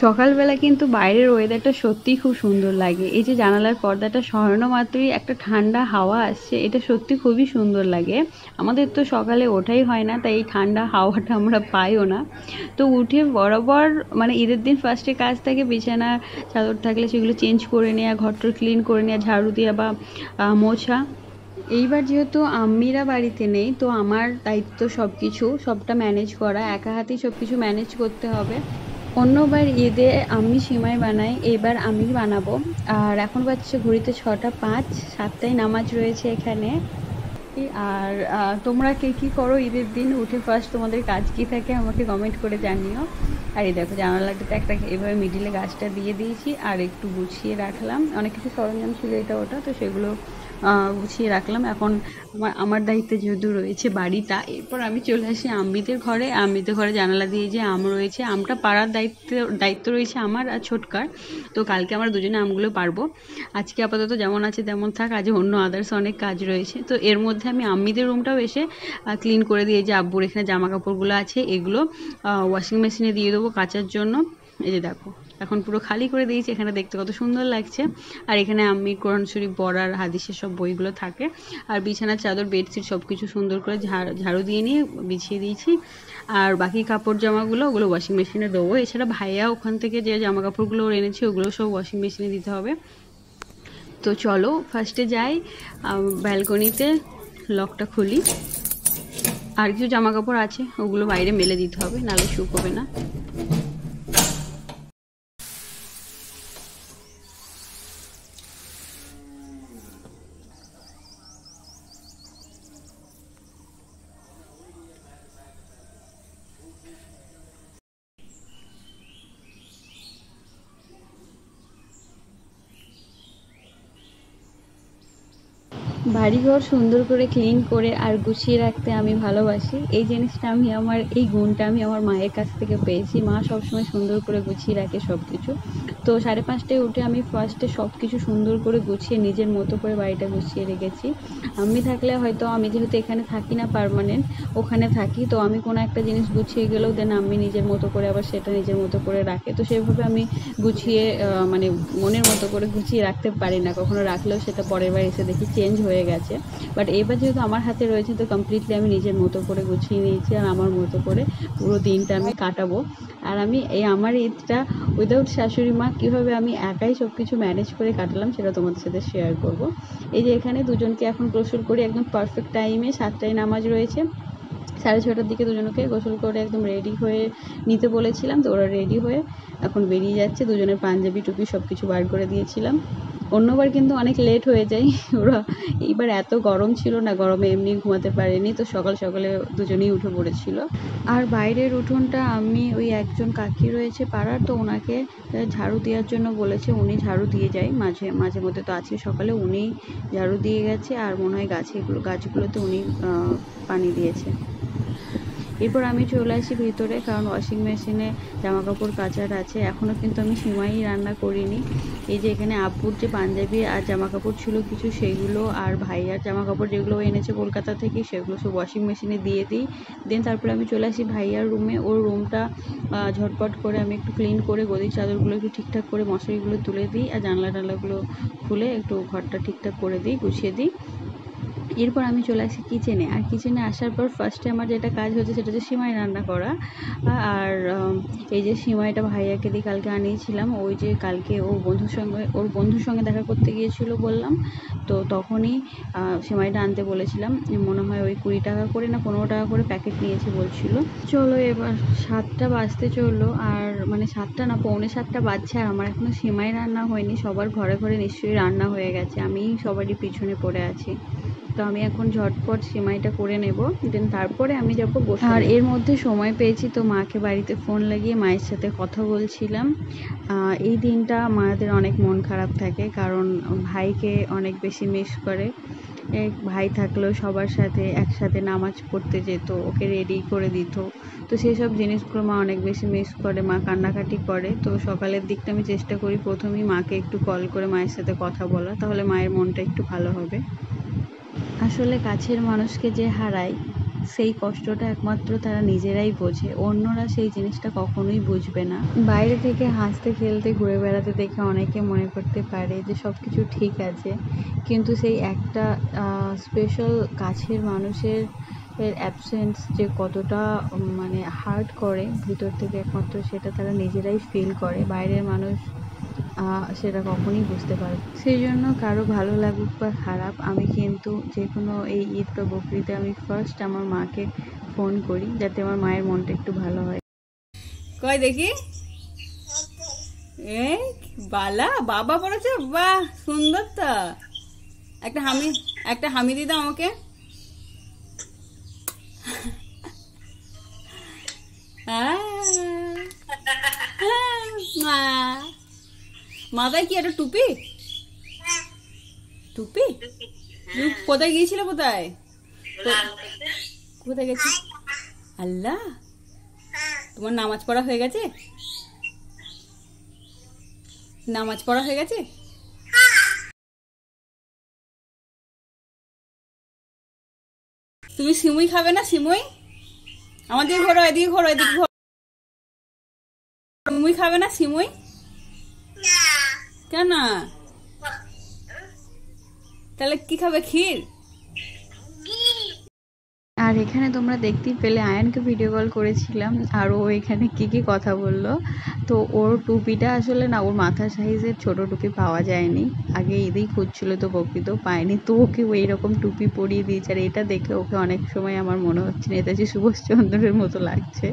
সকালবেলা কিন্তু বাইরের ওয়েদারটা সত্যিই খুব সুন্দর লাগে। এই যে জানালার পর্দাটা সরানো মাত্রই একটা ঠান্ডা হাওয়া আসছে, এটা সত্যি খুবই সুন্দর লাগে। আমাদের তো সকালে ওঠাই হয় না, তাই এই ঠান্ডা হাওয়াটা আমরা পাইও না। তো উঠে বরাবর মানে ঈদের দিন ফার্স্টে কাজ থাকে বিছানা চাদর থাকলে সেগুলো চেঞ্জ করে নেওয়া, ঘরটর ক্লিন করে নেওয়া, ঝাড়ু দেওয়া বা মোছা। এইবার যেহেতু আম্মিরা বাড়িতে নেই, তো আমার দায়িত্ব সবটা ম্যানেজ করা, একা হাতেই সব কিছু ম্যানেজ করতে হবে। অন্যবার ঈদে আমি সিমাই বানাই, এবার আমি বানাবো। আর এখন বাজছে ঘড়িতে 6টা 5, 7টায় নামাজ রয়েছে এখানে। আর তোমরা কে কী করো ঈদের দিন উঠে, ফার্স্ট তোমাদের কাজ কী থাকে আমাকে কমেন্ট করে জানিও। আর এই দেখো জানালাটাতে একটা এভাবে মিডিলে গাছটা দিয়ে দিয়েছি আর একটু গুছিয়ে রাখলাম, অনেক কিছু সরঞ্জাম ছিল এটা ওটা, তো সেগুলো গুছিয়ে রাখলাম। এখন আমার দায়িত্বে যেহেতু রয়েছে বাড়িটা, এরপর আমি চলে আসি আম্মিদের ঘরে। আম্মিদের ঘরে জানালা দিয়ে যে আম রয়েছে, আমটা পাড়ার দায়িত্ব রয়েছে আমার আর ছোটকার। তো কালকে আমরা দুজনে আমগুলো পারবো। আজকে আপাতত যেমন আছে তেমন থাক, আজ অন্য আদার্স অনেক কাজ রয়েছে। তো এর মধ্যে আমি আম্মিদের রুমটাও এসে ক্লিন করে দিয়ে, যে আব্বুর এখানে জামা কাপড়গুলো আছে এগুলো ওয়াশিং মেশিনে দিয়ে দেবো কাচার জন্য। এই যে দেখো এখন পুরো খালি করে দিয়েছি, এখানে দেখতে কত সুন্দর লাগছে। আর এখানে আমি কোরআন শরীফ পড়ার হাদিসের সব বইগুলো থাকে। আর বিছানার চাদর বেডশিট সব কিছু সুন্দর করে ঝাড়ু দিয়ে নিয়ে বিছিয়ে দিয়েছি। আর বাকি কাপড় জামাগুলো ওগুলো ওয়াশিং মেশিনে দেবো। এছাড়া ভাইয়া ওখান থেকে যে জামা কাপড়গুলো এনেছে ওগুলো সব ওয়াশিং মেশিনে দিতে হবে। তো চলো ফার্স্টে যাই ব্যালকনিতে, লকটা খুলি। আর কিছু জামা কাপড় আছে ওগুলো বাইরে মেলে দিতে হবে, নাহলে শুকোবে না। বাড়িঘর সুন্দর করে ক্লিন করে আর গুছিয়ে রাখতে আমি ভালোবাসি। এই জিনিসটা এই গুণটা আমি আমার মায়ের কাছ থেকে পেয়েছি। মা সবসময় সুন্দর করে গুছিয়ে রাখে সব কিছু। তো 5:30টায় উঠে আমি ফার্স্টে সব কিছু সুন্দর করে গুছিয়ে নিজের মতো করে বাড়িটা গুছিয়ে রেখেছি। আমি থাকলে হয়তো, আমি যেহেতু এখানে থাকি না পার্মানেন্ট, ওখানে থাকি, তো আমি কোনো একটা জিনিস গুছিয়ে গেলেও দেন আমি নিজের মতো করে আবার সেটা নিজের মতো করে রাখে। তো সেভাবে আমি গুছিয়ে মানে মনের মতো করে গুছিয়ে রাখতে পারি না, কখনো রাখলেও সেটা পরের বার এসে দেখি চেঞ্জ হয়ে গেছে। বাট এবার যেহেতু আমার হাতে রয়েছে, তো কমপ্লিটলি আমি নিজের মতো করে গুছিয়ে নিয়েছি আর আমার মতো করে পুরো দিনটা আমি কাটাবো। আর আমি আমার ঈদটা উইদাউট শাশুড়ি মা কীভাবে আমি একাই সব কিছু ম্যানেজ করে কাটালাম সেটা তোমাদের সাথে শেয়ার করব। এই যে এখানে দুজনকে এখন গোসল করে একদম পারফেক্ট টাইমে, 7টায় নামাজ রয়েছে, 6:30টার দিকে দুজনকে গোসল করে একদম রেডি হয়ে নিতে বলেছিলাম। তো ওরা রেডি হয়ে এখন বেরিয়ে যাচ্ছে, দুজনের পাঞ্জাবি টুপি সব কিছু বার করে দিয়েছিলাম। অন্যবার কিন্তু অনেক লেট হয়ে যায় ওরা, এইবার এত গরম ছিল না, গরমে এমনি ঘুমাতে পারেনি, তো সকাল সকালে দুজনেই উঠে পড়েছিল। আর বাইরের উঠোনটা আমি ওই একজন কাকি রয়েছে পাড়ার, তো ওনাকে ঝাড়ু দেওয়ার জন্য বলেছে, উনি ঝাড়ু দিয়ে যায় মাঝে মাঝে মধ্যে। তো আজকে সকালে উনি ঝাড়ু দিয়ে গেছে আর মনে হয় গাছগুলোতে উনি পানি দিয়েছে। এরপর আমি চলে আসি ভিতরে, কারণ ওয়াশিং মেশিনে জামা কাপড় কাচার আছে। এখনও কিন্তু আমি সিমাই রান্না করিনি। এই যে এখানে আব্বুর যে পাঞ্জাবি আর জামা কাপড় ছিল কিছু, সেগুলো আর ভাইয়ার জামা কাপড় যেগুলো এনেছে কলকাতা থেকে, সেগুলো সব ওয়াশিং মেশিনে দিয়ে দিই। দেন তারপরে আমি চলে আসি ভাইয়ার রুমে। ওর রুমটা ঝটপট করে আমি একটু ক্লিন করে গদির চাদরগুলো একটু ঠিকঠাক করে মশারিগুলো তুলে দিই আর জানলা টানলাগুলো খুলে একটু ঘরটা ঠিকঠাক করে দিই, গুছিয়ে দিই। এরপর আমি চলে আসি কিচেনে। আর কিচেনে আসার পর ফার্স্টে আমার যেটা কাজ হচ্ছে সেটা হচ্ছে সিমাই রান্না করা। আর এই যে সিমাইটা ভাইয়াকে দিয়ে কালকে আনিয়েছিলাম, ওই যে কালকে ওর বন্ধুর সঙ্গে দেখা করতে গিয়েছিল বললাম, তো তখনই সিমাইটা আনতে বলেছিলাম। মনে হয় ওই 20 টাকা করে না 15 টাকা করে প্যাকেট নিয়েছে বলছিল। চলো এবার 7টা বাজতে চললো, আর মানে 7টা না 6:45 বাজছে, আর আমার এখনো সিমাই রান্না হয়নি। সবার ঘরে ঘরে নিশ্চয়ই রান্না হয়ে গেছে, আমি সবারই পিছনে পড়ে আছি। তো আমি এখন ঝটপট সিমাইটা করে নেব, দেন তারপরে আমি যাব গোসল। আর এর মধ্যে সময় পেয়েছি, তো মাকে বাড়িতে ফোন লাগিয়ে মায়ের সাথে কথা বলছিলাম। এই দিনটা মায়েদের অনেক মন খারাপ থাকে, কারণ ভাইকে অনেক বেশি মিস করে। ভাই থাকলেও সবার সাথে একসাথে নামাজ পড়তে যেত, ওকে রেডি করে দিত। তো সেই সব জিনিসগুলো মা অনেক বেশি মিস করে, মা কান্নাকাটি করে। তো সকালের দিকটা আমি চেষ্টা করি প্রথমেই মাকে একটু কল করে মায়ের সাথে কথা বলা, তাহলে মায়ের মনটা একটু ভালো হবে। আসলে কাছের মানুষকে যে হারায় সেই কষ্টটা একমাত্র তারা নিজেরাই বোঝে, অন্যরা সেই জিনিসটা কখনোই বুঝবে না। বাইরে থেকে হাসতে খেলতে ঘুরে বেড়াতে দেখে অনেকে মনে করতে পারে যে সব কিছু ঠিক আছে, কিন্তু সেই একটা স্পেশাল কাছের মানুষের অ্যাবসেন্স যে কতটা মানে হার্ট করে ভিতর থেকে, একমাত্র সেটা তারা নিজেরাই ফিল করে। বাইরের মানুষ সেটা কখনই বুঝতে পারবে। সেই জন্য কারো ভালো লাগুক বা খারাপ, আমি কিন্তু যে কোনো এই ঈদ বা বকরিতে আমি ফার্স্ট আমার মাকে ফোন করি, যাতে আমার মায়ের মনটা একটু ভালো হয়। কয় দেখি, এই বালা বাবা পড়েছে, বাহ সুন্দর তো। একটা হামি দি দাও আমাকে। মা মাথায় কি একটা টুপি? টুপি? তুমি কোথায় গিয়েছিলে? কোথায় কোথায় গেছি? আল্লাহ, তোমার নামাজ পড়া হয়ে গেছে? নামাজ পড়া হয়ে গেছে? তুমি সিমুই খাবে না? সিমুই আমাদের ঘোরো, এদিকে ঘোরো, এদিকে ঘোরো। সিমুই খাবে না? সিমুই কেন? তাহলে কি খাবে? ক্ষীর? আর এখানে তোমরা দেখতেই পেলে আয়ানকে ভিডিও কল করেছিলাম, আর ও এখানে কি কথা বললো। তো ওর টুপিটা আসলে না, ওর মাথার সাইজের ছোট টুপি পাওয়া যায়নি, আগে ঈদেই খুঁজছিল, তো বকরিতেও পায়নি, তো ওকে ওই রকম টুপি পরিয়ে দিয়েছে। আর এটা দেখে ওকে অনেক সময় আমার মনে হচ্ছে নেতাজি সুভাষচন্দ্রের মতো লাগছে।